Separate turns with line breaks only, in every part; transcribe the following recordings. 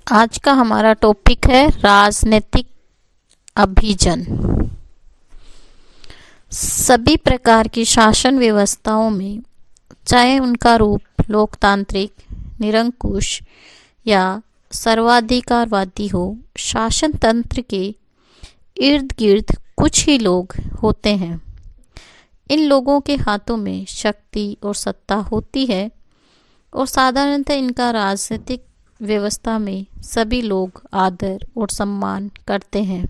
आज का हमारा टॉपिक है राजनीतिक अभिजन। सभी प्रकार की शासन व्यवस्थाओं में, चाहे उनका रूप लोकतांत्रिक, निरंकुश या सर्वाधिकारवादी हो, शासन तंत्र के इर्द गिर्द कुछ ही लोग होते हैं। इन लोगों के हाथों में शक्ति और सत्ता होती है और साधारणतः इनका राजनीतिक व्यवस्था में सभी लोग आदर और सम्मान करते हैं।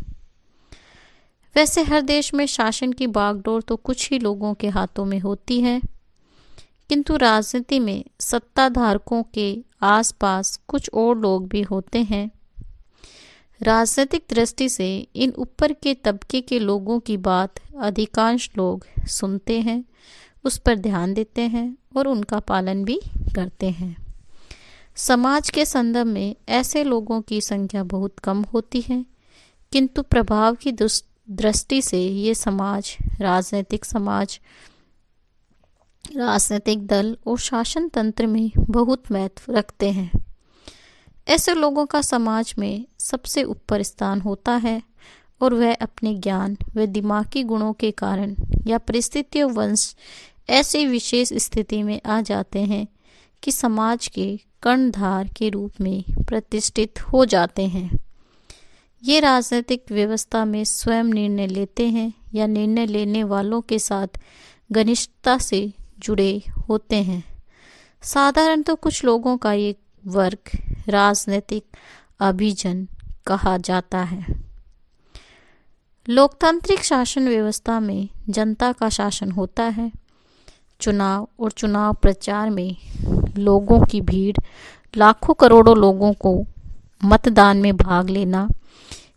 वैसे हर देश में शासन की बागडोर तो कुछ ही लोगों के हाथों में होती है, किंतु राजनीति में सत्ताधारकों के आसपास कुछ और लोग भी होते हैं। राजनीतिक दृष्टि से इन ऊपर के तबके के लोगों की बात अधिकांश लोग सुनते हैं, उस पर ध्यान देते हैं और उनका पालन भी करते हैं। समाज के संदर्भ में ऐसे लोगों की संख्या बहुत कम होती है, किंतु प्रभाव की दृष्टि से ये समाज, राजनीतिक दल और शासन तंत्र में बहुत महत्व रखते हैं। ऐसे लोगों का समाज में सबसे ऊपर स्थान होता है और वह अपने ज्ञान व दिमागी गुणों के कारण या परिस्थितियों वंश ऐसी विशेष स्थिति में आ जाते हैं कि समाज के कर्णधार के रूप में प्रतिष्ठित हो जाते हैं। ये राजनीतिक व्यवस्था में स्वयं निर्णय लेते हैं या निर्णय लेने वालों के साथ घनिष्ठता से जुड़े होते हैं। साधारणतः कुछ लोगों का एक वर्ग राजनीतिक अभिजन कहा जाता है। लोकतांत्रिक शासन व्यवस्था में जनता का शासन होता है। चुनाव और चुनाव प्रचार में लोगों की भीड़, लाखों करोड़ों लोगों को मतदान में भाग लेना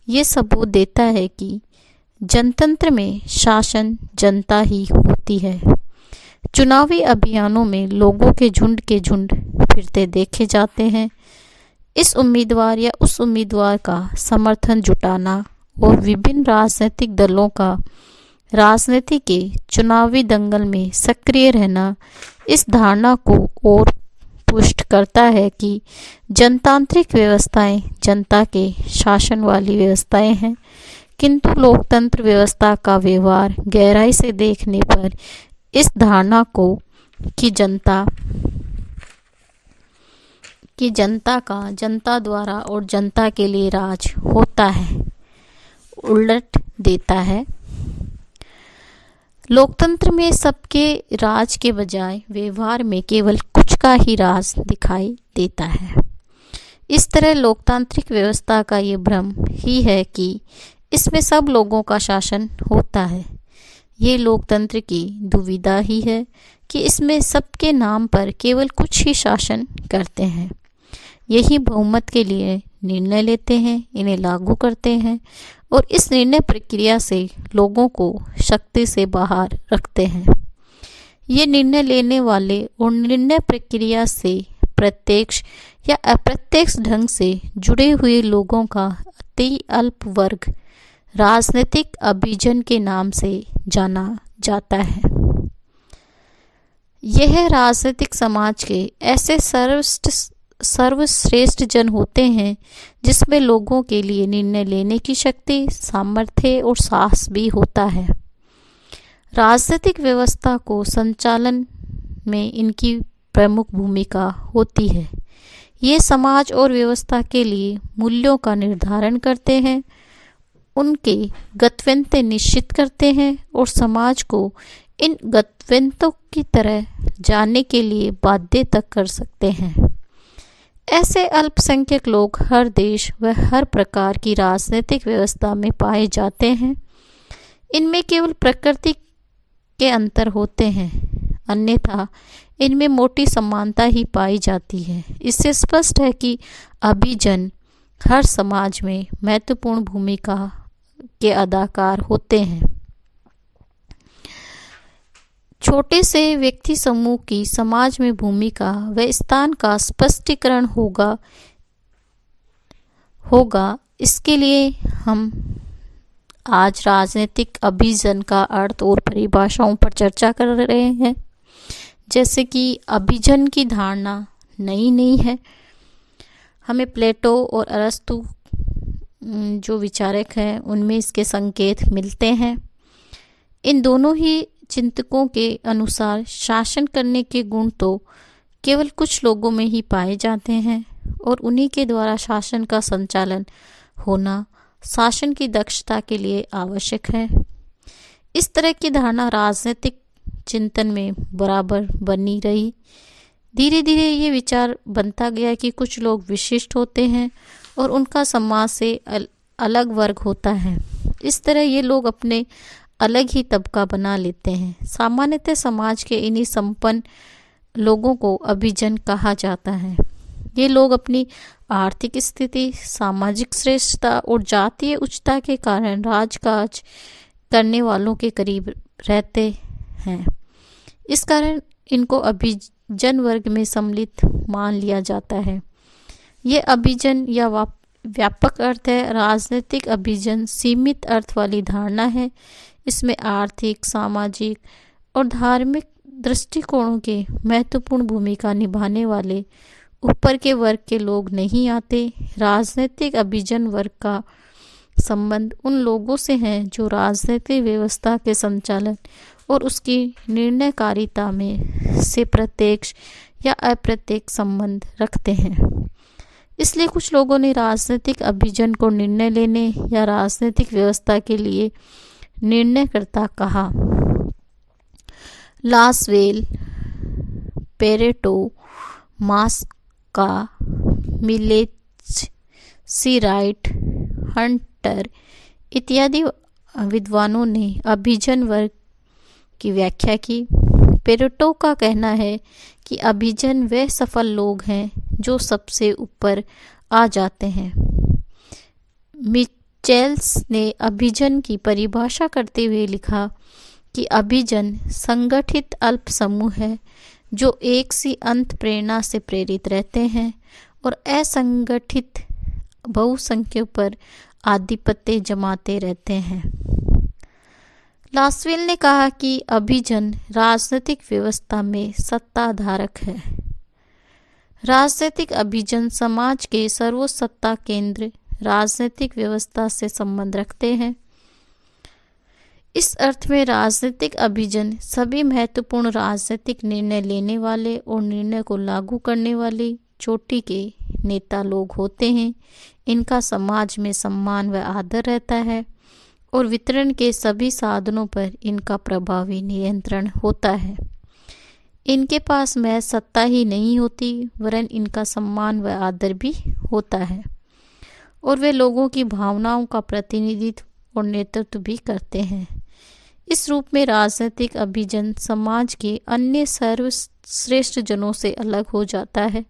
ये सबूत देता है कि जनतंत्र में शासन जनता ही होती है। चुनावी अभियानों में लोगों के झुंड फिरते देखे जाते हैं। इस उम्मीदवार या उस उम्मीदवार का समर्थन जुटाना और विभिन्न राजनीतिक दलों का राजनीति के चुनावी दंगल में सक्रिय रहना इस धारणा को और पुष्ट करता है कि जनतांत्रिक व्यवस्थाएं जनता के शासन वाली व्यवस्थाएं हैं, किंतु लोकतंत्र व्यवस्था का व्यवहार गहराई से देखने पर इस धारणा को कि जनता का जनता द्वारा और जनता के लिए राज होता है, उलट देता है। लोकतंत्र में सबके राज के बजाय व्यवहार में केवल कुछ का ही राज दिखाई देता है। इस तरह लोकतांत्रिक व्यवस्था का ये भ्रम ही है कि इसमें सब लोगों का शासन होता है। ये लोकतंत्र की दुविधा ही है कि इसमें सबके नाम पर केवल कुछ ही शासन करते हैं। यही बहुमत के लिए निर्णय लेते हैं, इन्हें लागू करते हैं और इस निर्णय प्रक्रिया से लोगों को शक्ति से बाहर रखते हैं। ये निर्णय लेने वाले और निर्णय प्रक्रिया से प्रत्यक्ष या अप्रत्यक्ष ढंग से जुड़े हुए लोगों का अति अल्प वर्ग राजनीतिक अभिजन के नाम से जाना जाता है। यह राजनीतिक समाज के ऐसे सर्वश्रेष्ठ जन होते हैं जिसमें लोगों के लिए निर्णय लेने की शक्ति, सामर्थ्य और साहस भी होता है। राजनीतिक व्यवस्था को संचालन में इनकी प्रमुख भूमिका होती है। ये समाज और व्यवस्था के लिए मूल्यों का निर्धारण करते हैं, उनके गत्यंतर निश्चित करते हैं और समाज को इन गत्यंतरों की तरह जाने के लिए बाध्य तक कर सकते हैं। ऐसे अल्पसंख्यक लोग हर देश व हर प्रकार की राजनीतिक व्यवस्था में पाए जाते हैं। इनमें केवल प्रकृति के अंतर होते हैं, अन्यथा इनमें मोटी समानता ही पाई जाती है। इससे स्पष्ट है कि अभिजन हर समाज में महत्वपूर्ण भूमिका के अदाकार होते हैं। छोटे से व्यक्ति समूह की समाज में भूमिका व स्थान का स्पष्टीकरण होगा। इसके लिए हम आज राजनीतिक अभिजन का अर्थ और परिभाषाओं पर चर्चा कर रहे हैं। जैसे कि अभिजन की धारणा नई नहीं है। हमें प्लेटो और अरस्तु जो विचारक हैं उनमें इसके संकेत मिलते हैं। इन दोनों ही चिंतकों के अनुसार शासन करने के गुण तो केवल कुछ लोगों में ही पाए जाते हैं और उन्हीं के द्वारा शासन का संचालन होना शासन की दक्षता के लिए आवश्यक है। इस तरह की धारणा राजनीतिक चिंतन में बराबर बनी रही। धीरे धीरे ये विचार बनता गया कि कुछ लोग विशिष्ट होते हैं और उनका समाज से अलग वर्ग होता है। इस तरह ये लोग अपने अलग ही तबका बना लेते हैं। सामान्यतः समाज के इन्हीं संपन्न लोगों को अभिजन कहा जाता है। ये लोग अपनी आर्थिक स्थिति, सामाजिक श्रेष्ठता और जातीय उच्चता के कारण राजकाज करने वालों के करीब रहते हैं। इस कारण इनको अभिजन वर्ग में सम्मिलित मान लिया जाता है। ये अभिजन या व्यापक अर्थ है। राजनीतिक अभिजन सीमित अर्थ वाली धारणा है। इसमें आर्थिक, सामाजिक और धार्मिक दृष्टिकोणों के महत्वपूर्ण भूमिका निभाने वाले ऊपर के वर्ग के लोग नहीं आते। राजनीतिक अभिजन वर्ग का संबंध उन लोगों से है जो राजनीतिक व्यवस्था के संचालन और उसकी निर्णयकारिता में से प्रत्यक्ष या अप्रत्यक्ष संबंध रखते हैं। इसलिए कुछ लोगों ने राजनीतिक अभिजन को निर्णय लेने या राजनीतिक व्यवस्था के लिए निर्णयकर्ता कहा। लासवेल, पेरेटो, मास्का, मिलेच, सीराइट, हंटर इत्यादि विद्वानों ने अभिजन वर्ग की व्याख्या की। पेरेटो का कहना है कि अभिजन वे सफल लोग हैं जो सबसे ऊपर आ जाते हैं। मिचेल्स ने अभिजन की परिभाषा करते हुए लिखा कि अभिजन संगठित अल्प समूह है जो एक सी अंत प्रेरणा से प्रेरित रहते हैं और असंगठित बहुसंख्यों पर आधिपत्य जमाते रहते हैं। लासवेल ने कहा कि अभिजन राजनीतिक व्यवस्था में सत्ताधारक है। राजनीतिक अभिजन समाज के सर्वोच्च सत्ता केंद्र राजनीतिक व्यवस्था से संबंध रखते हैं। इस अर्थ में राजनीतिक अभिजन सभी महत्वपूर्ण राजनीतिक निर्णय लेने वाले और निर्णय को लागू करने वाले चोटी के नेता लोग होते हैं। इनका समाज में सम्मान व आदर रहता है और वितरण के सभी साधनों पर इनका प्रभावी नियंत्रण होता है। इनके पास महज सत्ता ही नहीं होती वरन इनका सम्मान व आदर भी होता है और वे लोगों की भावनाओं का प्रतिनिधित्व और नेतृत्व भी करते हैं। इस रूप में राजनीतिक अभिजन समाज के अन्य सर्वश्रेष्ठ जनों से अलग हो जाता है।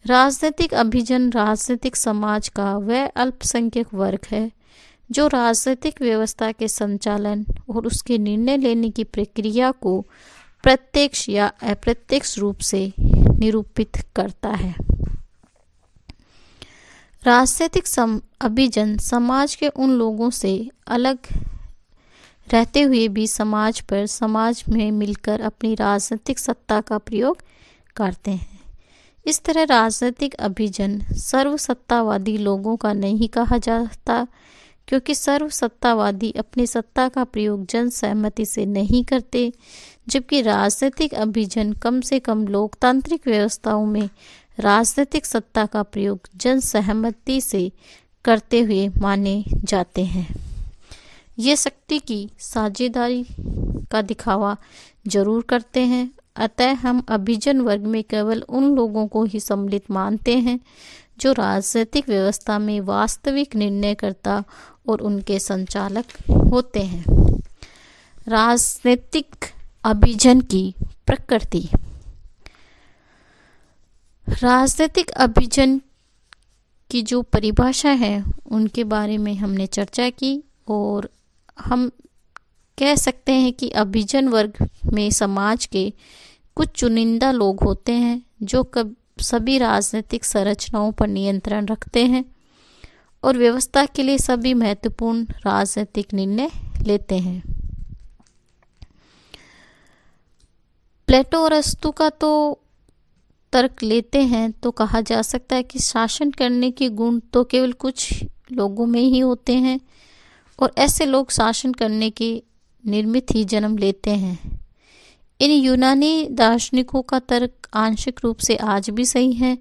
राजनीतिक अभिजन राजनीतिक समाज का वह अल्पसंख्यक वर्ग है जो राजनीतिक व्यवस्था के संचालन और उसके निर्णय लेने की प्रक्रिया को प्रत्यक्ष या अप्रत्यक्ष रूप से निरूपित करता है। राजनीतिक अभिजन समाज के उन लोगों से अलग रहते हुए भी समाज में मिलकर अपनी राजनीतिक सत्ता का प्रयोग करते हैं। इस तरह राजनीतिक अभिजन सर्वसत्तावादी लोगों का नहीं कहा जाता, क्योंकि सर्वसत्तावादी अपनी सत्ता का प्रयोग जन सहमति से नहीं करते, जबकि राजनीतिक अभिजन कम से कम लोकतांत्रिक व्यवस्थाओं में राजनीतिक सत्ता का प्रयोग जन सहमति से करते हुए माने जाते हैं। ये शक्ति की साझेदारी का दिखावा जरूर करते हैं। अतः हम अभिजन वर्ग में केवल उन लोगों को ही सम्मिलित मानते हैं जो राजनीतिक व्यवस्था में वास्तविक निर्णयकर्ता और उनके संचालक होते हैं। राजनीतिक अभिजन की प्रकृति। राजनीतिक अभिजन की जो परिभाषा है उनके बारे में हमने चर्चा की और हम कह सकते हैं कि अभिजन वर्ग में समाज के कुछ चुनिंदा लोग होते हैं जो सभी राजनीतिक संरचनाओं पर नियंत्रण रखते हैं और व्यवस्था के लिए सभी महत्वपूर्ण राजनीतिक निर्णय लेते हैं। प्लेटो और अरिस्टो का तो तर्क लेते हैं तो कहा जा सकता है कि शासन करने के गुण तो केवल कुछ लोगों में ही होते हैं और ऐसे लोग शासन करने के निर्मित ही जन्म लेते हैं। इन यूनानी दार्शनिकों का तर्क आंशिक रूप से आज भी सही है।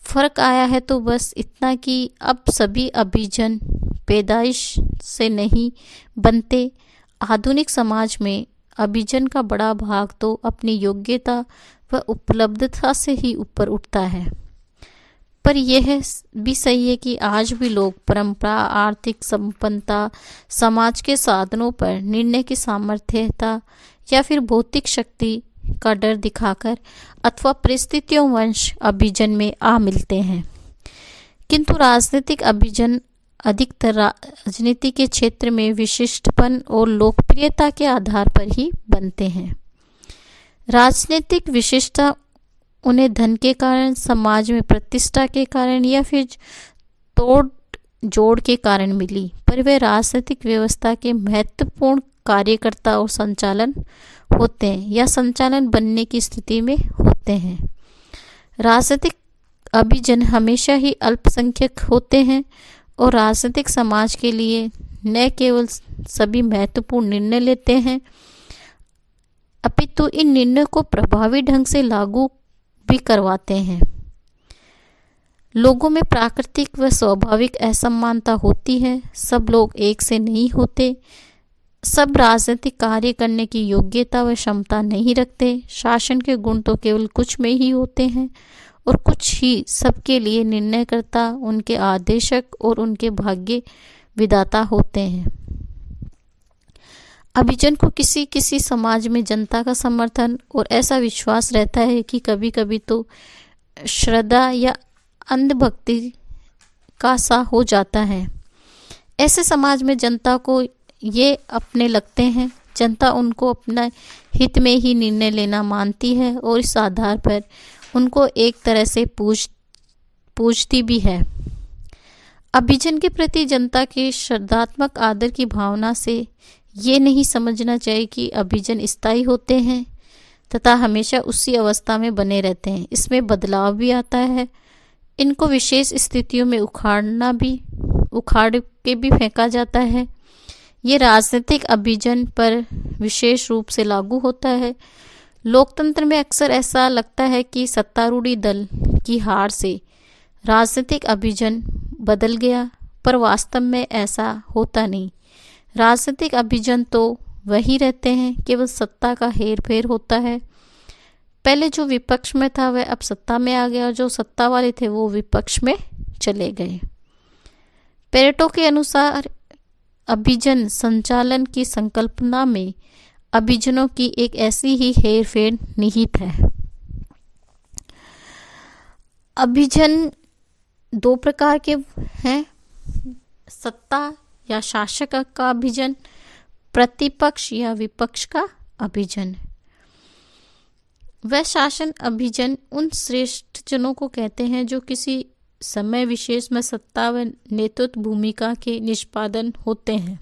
फर्क आया है तो बस इतना कि अब सभी अभिजन पैदाइश से नहीं बनते। आधुनिक समाज में अभिजन का बड़ा भाग तो अपनी योग्यता व उपलब्धता से ही ऊपर उठता है। पर यह भी सही है कि आज भी लोग परंपरा, आर्थिक संपन्नता, समाज के साधनों पर निर्णय की सामर्थ्यता या फिर भौतिक शक्ति का डर दिखाकर अथवा परिस्थितियों वंश अभिजन में आ मिलते हैं। किंतु राजनीतिक अभिजन अधिकतर राजनीति के क्षेत्र में विशिष्टपन और लोकप्रियता के आधार पर ही बनते हैं। राजनीतिक विशिष्टता उन्हें धन के कारण, समाज में प्रतिष्ठा के कारण या फिर तोड़ जोड़ के कारण मिली, पर वे राजनीतिक व्यवस्था के महत्वपूर्ण कार्यकर्ता और संचालन होते हैं या संचालन बनने की स्थिति में होते हैं। राजनीतिक अभिजन हमेशा ही अल्पसंख्यक होते हैं और राजनीतिक समाज के लिए न केवल सभी महत्वपूर्ण निर्णय लेते हैं अपितु इन निर्णयों को प्रभावी ढंग से लागू भी करवाते हैं। लोगों में प्राकृतिक व स्वाभाविक असमानता होती है। सब लोग एक से नहीं होते। सब राजनीतिक कार्य करने की योग्यता व क्षमता नहीं रखते। शासन के गुण तो केवल कुछ में ही होते हैं और कुछ ही सबके लिए निर्णयकर्ता, उनके आदेशक और उनके भाग्य विधाता होते हैं। अभिजन को किसी किसी समाज में जनता का समर्थन और ऐसा विश्वास रहता है कि कभी कभी तो श्रद्धा या अंधभक्ति का सा हो जाता है। ऐसे समाज में जनता को ये अपने लगते हैं। जनता उनको अपना हित में ही निर्णय लेना मानती है और इस आधार पर उनको एक तरह से पूजती भी है। अभिजन के प्रति जनता के श्रद्धात्मक आदर की भावना से ये नहीं समझना चाहिए कि अभिजन स्थायी होते हैं तथा हमेशा उसी अवस्था में बने रहते हैं। इसमें बदलाव भी आता है। इनको विशेष स्थितियों में उखाड़ के भी फेंका जाता है। ये राजनीतिक अभिजन पर विशेष रूप से लागू होता है। लोकतंत्र में अक्सर ऐसा लगता है कि सत्तारूढ़ी दल की हार से राजनीतिक अभिजन बदल गया, पर वास्तव में ऐसा होता नहीं। राजनीतिक अभिजन तो वही रहते हैं, केवल सत्ता का हेर फेर होता है। पहले जो विपक्ष में था वह अब सत्ता में आ गया और जो सत्ता वाले थे वो विपक्ष में चले गए। पेरेटो के अनुसार अभिजन संचालन की संकल्पना में अभिजनों की एक ऐसी ही हेर फेर निहित है। अभिजन दो प्रकार के हैं, सत्ता या शासक का अभिजन, प्रतिपक्ष या विपक्ष का अभिजन। वह शासन अभिजन उन श्रेष्ठ जनों को कहते हैं जो किसी समय विशेष में सत्ता व नेतृत्व भूमिका के निष्पादन होते हैं,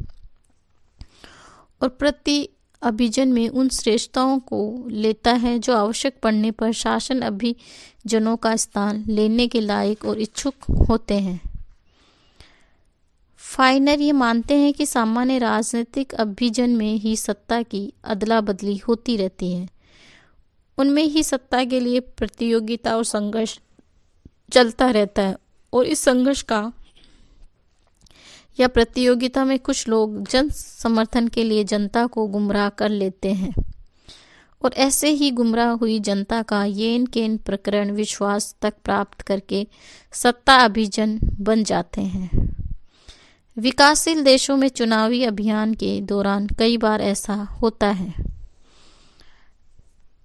और प्रति अभिजन में उन श्रेष्ठताओं को लेता है जो आवश्यक पड़ने पर शासन अभिजनों का स्थान लेने के लायक और इच्छुक होते हैं। फाइनर ये मानते हैं कि सामान्य राजनीतिक अभिजन में ही सत्ता की अदला बदली होती रहती है। उनमें ही सत्ता के लिए प्रतियोगिता और संघर्ष चलता रहता है, और इस संघर्ष का या प्रतियोगिता में कुछ लोग जन समर्थन के लिए जनता को गुमराह कर लेते हैं, और ऐसे ही गुमराह हुई जनता का येन केन प्रकरण विश्वास तक प्राप्त करके सत्ता अभिजन बन जाते हैं। विकासशील देशों में चुनावी अभियान के दौरान कई बार ऐसा होता है।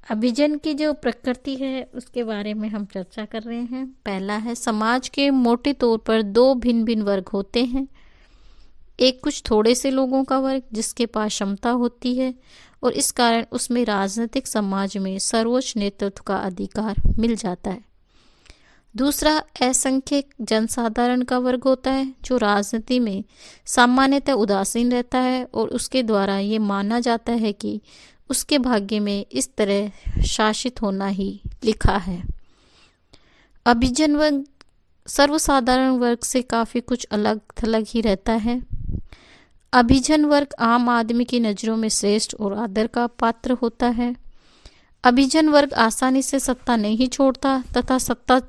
अभिजन की जो प्रकृति है उसके बारे में हम चर्चा कर रहे हैं। पहला है, समाज के मोटे तौर पर दो भिन्न भिन्न वर्ग होते हैं। एक कुछ थोड़े से लोगों का वर्ग जिसके पास क्षमता होती है और इस कारण उसमें राजनीतिक समाज में सर्वोच्च नेतृत्व का अधिकार मिल जाता है। दूसरा असंख्यक जनसाधारण का वर्ग होता है जो राजनीति में सामान्यतः उदासीन रहता है और उसके द्वारा ये माना जाता है कि उसके भाग्य में इस तरह शासित होना ही लिखा है। अभिजन वर्ग सर्वसाधारण वर्ग से काफ़ी कुछ अलग थलग ही रहता है। अभिजन वर्ग आम आदमी की नज़रों में श्रेष्ठ और आदर का पात्र होता है। अभिजन वर्ग आसानी से सत्ता नहीं छोड़ता तथा सत्ता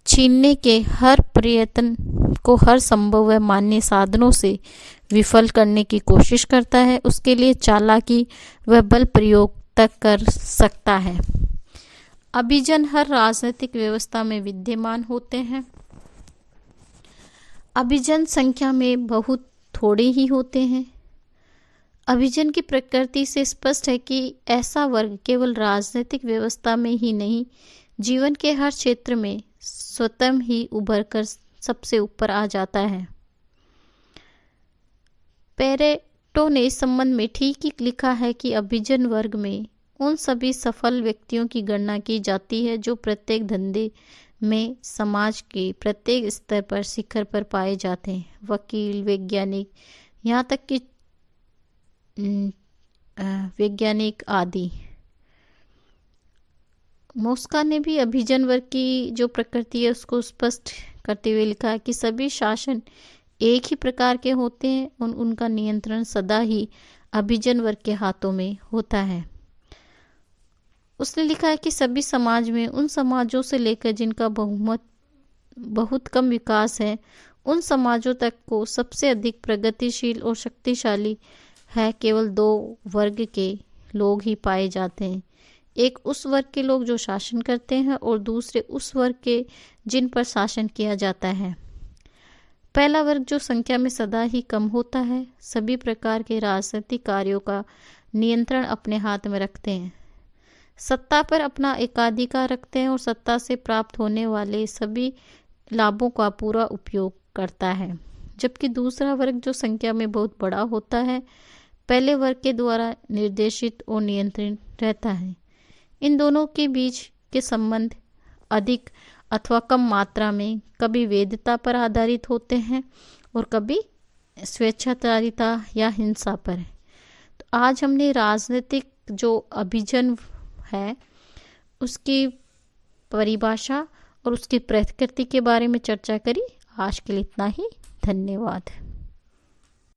छीनने के हर प्रयत्न को हर संभव व मान्य साधनों से विफल करने की कोशिश करता है। उसके लिए चालाकी व बल प्रयोग तक कर सकता है। अभिजन हर राजनीतिक व्यवस्था में विद्यमान होते हैं। अभिजन संख्या में बहुत थोड़े ही होते हैं। अभिजन की प्रकृति से स्पष्ट है कि ऐसा वर्ग केवल राजनीतिक व्यवस्था में ही नहीं, जीवन के हर क्षेत्र में स्वतः ही उभर कर सबसे ऊपर आ जाता है। पेरेटो ने इस संबंध में ठीक ही लिखा है कि अभिजन वर्ग में उन सभी सफल व्यक्तियों की गणना की जाती है जो प्रत्येक धंधे में समाज के प्रत्येक स्तर पर शिखर पर पाए जाते हैं। वकील, वैज्ञानिक, यहाँ तक कि वैज्ञानिक आदि। मोस्का ने भी अभिजन वर्ग की जो प्रकृति है उसको स्पष्ट करते हुए लिखा है कि सभी शासन एक ही प्रकार के होते हैं और उनका नियंत्रण सदा ही अभिजन वर्ग के हाथों में होता है। उसने लिखा है कि सभी समाज में उन समाजों से लेकर जिनका बहुमत बहुत कम विकास है, उन समाजों तक को सबसे अधिक प्रगतिशील और शक्तिशाली है केवल दो वर्ग के लोग ही पाए जाते हैं। एक उस वर्ग के लोग जो शासन करते हैं और दूसरे उस वर्ग के जिन पर शासन किया जाता है। पहला वर्ग जो संख्या में सदा ही कम होता है, सभी प्रकार के राजनीतिक कार्यों का नियंत्रण अपने हाथ में रखते हैं, सत्ता पर अपना एकाधिकार रखते हैं और सत्ता से प्राप्त होने वाले सभी लाभों का पूरा उपयोग करता है। जबकि दूसरा वर्ग जो संख्या में बहुत बड़ा होता है, पहले वर्ग के द्वारा निर्देशित और नियंत्रित रहता है। इन दोनों के बीच के संबंध अधिक अथवा कम मात्रा में कभी वैधता पर आधारित होते हैं और कभी स्वेच्छाचारिता या हिंसा पर। तो आज हमने राजनीतिक जो अभिजन है उसकी परिभाषा और उसकी प्रकृति के बारे में चर्चा करी। आज के लिए इतना ही। धन्यवाद।